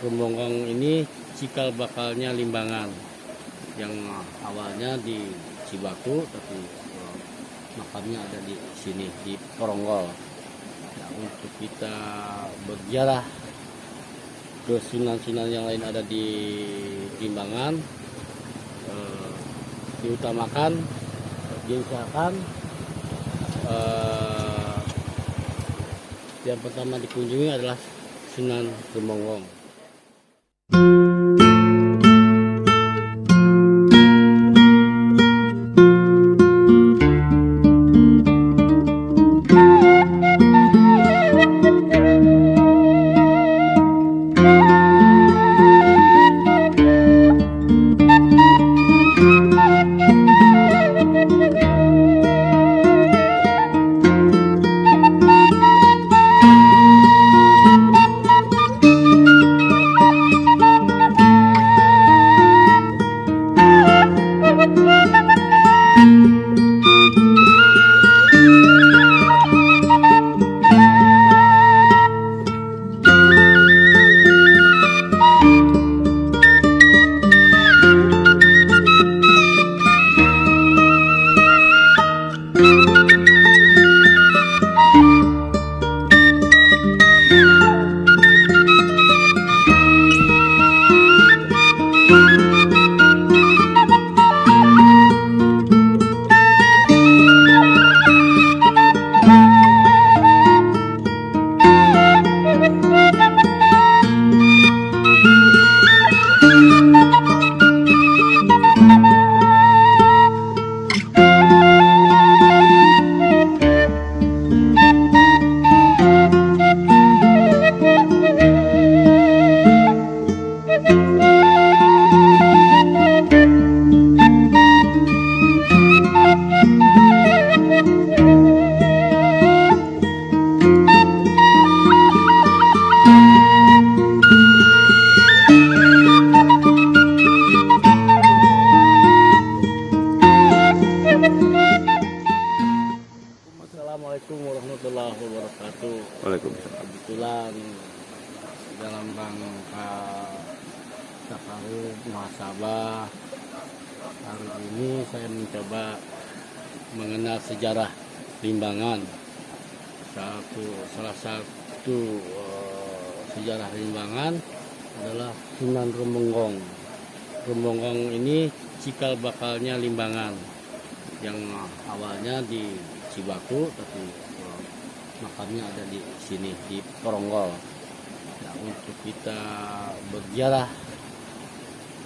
Rumonggong ini cikal bakalnya Limbangan, yang awalnya di Cibatu tapi makamnya ada di sini di Poronggol. Nah, untuk kita berziarah ke sunan-sunan yang lain ada di Limbangan, diutamakan, diusahakan yang pertama dikunjungi adalah Sunan Rumonggong. Assalamualaikum warahmatullahi wabarakatuh. Waalaikumsalam. Kebetulan dalam rangka Takarub Muhasabah hari ini saya mencoba mengenal sejarah Limbangan. Salah satu sejarah Limbangan adalah Sunan Rumonggong. Rumonggong ini cikal bakalnya Limbangan, yang awalnya di Cibatu tapi makamnya ada di sini di Poronggol. Nah, untuk kita berziarah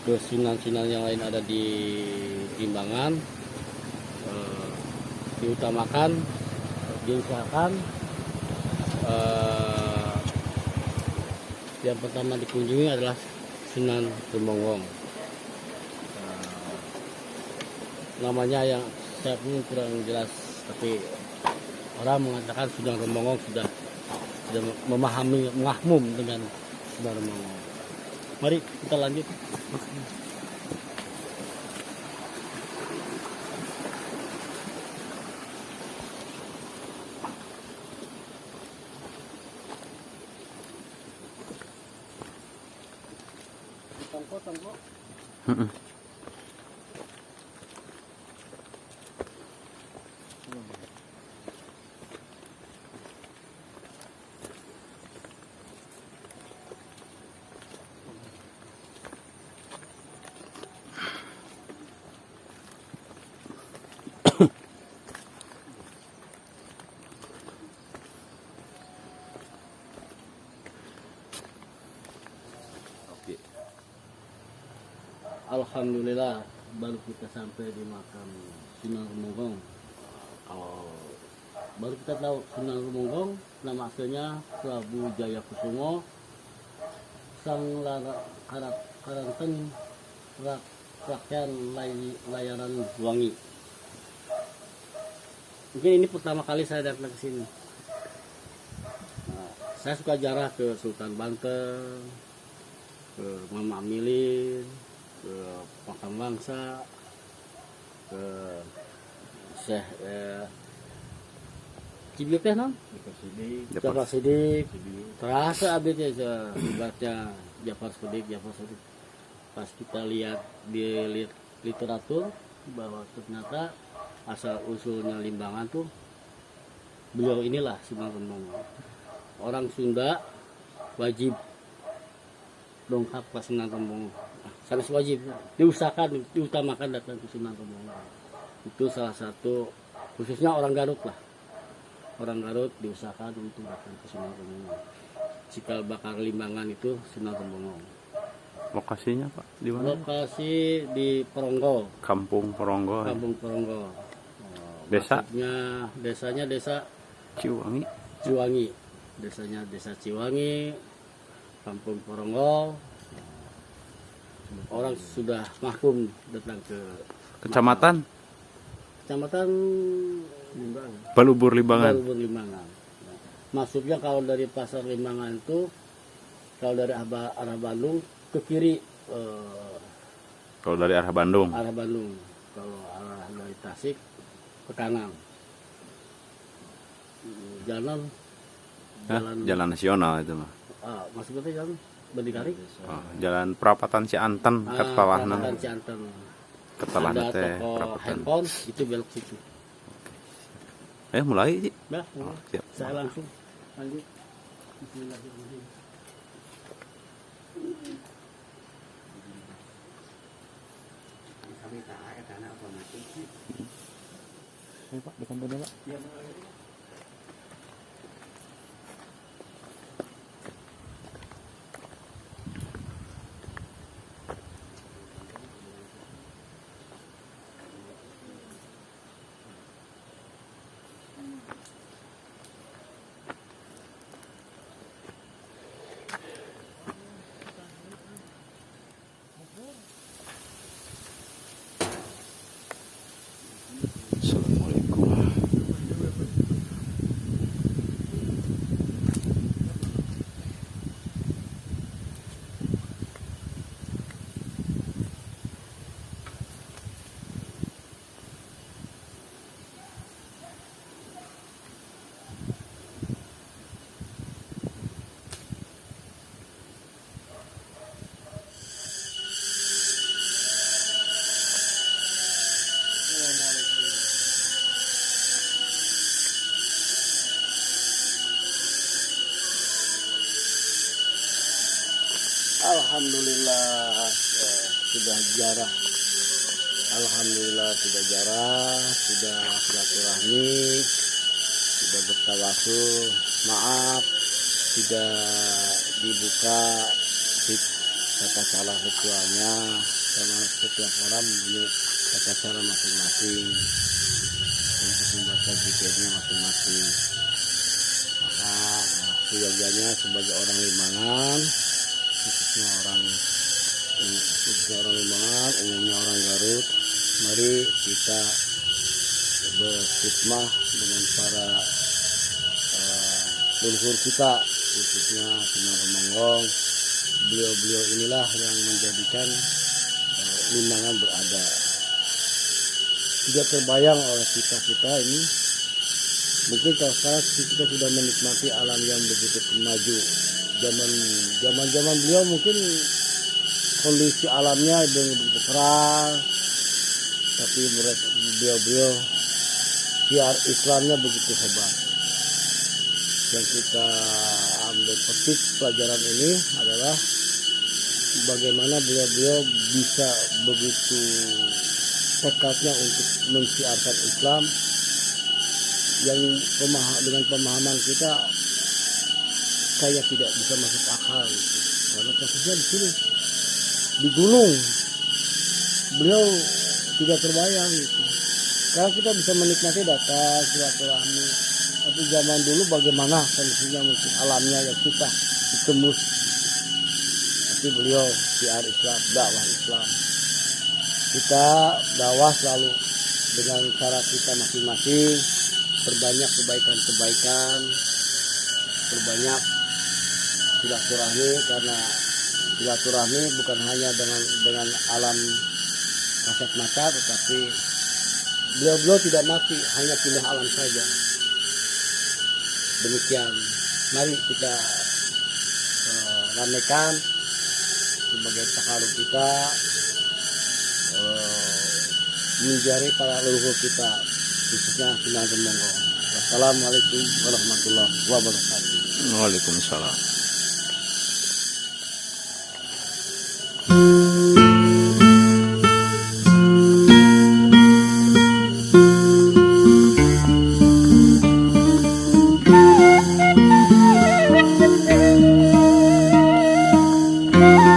ke sunan-sunan yang lain ada di Limbangan, diutamakan, diusahakan yang pertama dikunjungi adalah Sunan Rumonggong. Namanya yang saya pun kurang jelas, tapi orang mengatakan Sunan Rumonggong sudah memahami, menghafal dengan Sunan Rumonggong. Mari kita lanjut. Tongko. Alhamdulillah baru kita sampai di makam Sunan Rumonggong. Baru kita tahu Sunan Rumonggong nama aslinya Prabu Jayakusumo, sang karanteng rakyat layanan Wangi. Mungkin ini pertama kali saya datang ke sini. Saya suka ziarah ke Sultan Banten, ke Mama Milin, ke Makam Bangsa, ke Syekh Cibiuk teh non? Jafar Sidik. Terasa abis ya ibaratnya Jafar Sidik. Pas kita lihat di literatur bahwa ternyata asal usulnya Limbangan tuh beliau inilah Sunan Temenggung. Orang Sunda wajib dongkap ke Sunan Temenggung. Sangat wajib, diutamakan datang ke Sunan Temenggung. Itu salah satu, khususnya orang Garut lah. Orang Garut diusahakan untuk datang ke Sunan Temenggung. Cikal bakal Limbangan itu Sunan Temenggung. Lokasinya Pak di mana? Lokasi di Poronggo. Kampung Poronggo. Kampung Poronggo. Desa? Desanya desa Ciwangi. Desanya desa Ciwangi. Kampung Poronggo. Orang sudah mahkum datang ke Kecamatan Balubur Limbangan. Masuknya kalau dari pasar Limbangan itu, kalau dari arah Bandung ke kiri. Kalau dari arah Bandung. Kalau arah dari Tasik ke kanan. Jalan Nasional itu mah. Maksudnya jalan Berdikari. Jalan Perapatan Cianten ketelahan. Perapatan Cianten. Ketelahan teh perapatan. Itu belok situ. Mulai sih. Siap. Saya langsung lanjut. Bismillahirrahmanirrahim. Pak, depan dulu, Pak. Iya, Pak. Alhamdulillah sudah jarah. Alhamdulillah sudah jarah, sudah silaturahmi, sudah bertawasul. Maaf tidak dibuka tata cara ritualnya, karena setiap orang punya tata cara masing-masing untuk membaca zikirnya masing-masing. Maka seyogianya sebagai orang Limbangan, khususnya orang Limbangan, umumnya orang Garut, mari kita berkhidmah dengan para leluhur kita, khususnya Sunan Temenggung. Beliau-beliau inilah yang menjadikan Limbangan berada. Tidak terbayang oleh kita ini. Mungkin kalau sekarang kita sudah menikmati alam yang begitu maju. Zaman beliau mungkin kondisi alamnya begitu keras, tapi beliau siar Islamnya begitu hebat. Yang kita ambil petik pelajaran ini adalah bagaimana beliau bisa begitu tekadnya untuk mensiarkan Islam yang dengan pemahaman kita kayak tidak bisa masuk akal gitu. Karena posisinya di sini di gunung, beliau tidak terbayang gitu. Sekarang kita bisa menikmati datang silaturahmi, tapi zaman dulu bagaimana kondisinya, mungkin alamnya yang susah ditembus. Tapi beliau siar Islam, dakwah Islam. Kita dakwah selalu dengan cara kita masing-masing, perbanyak kebaikan-kebaikan, perbanyak silaturahmi, karena silaturahmi bukan hanya dengan alam kasat mata, tetapi beliau tidak mati hanya pindah alam saja. Demikian, mari kita ramaikan sebagai takarub kita, menjari para leluhur kita, khususnya Sunan Temonggo. Wassalamualaikum warahmatullahi wabarakatuh. Waalaikumsalam. Thank you.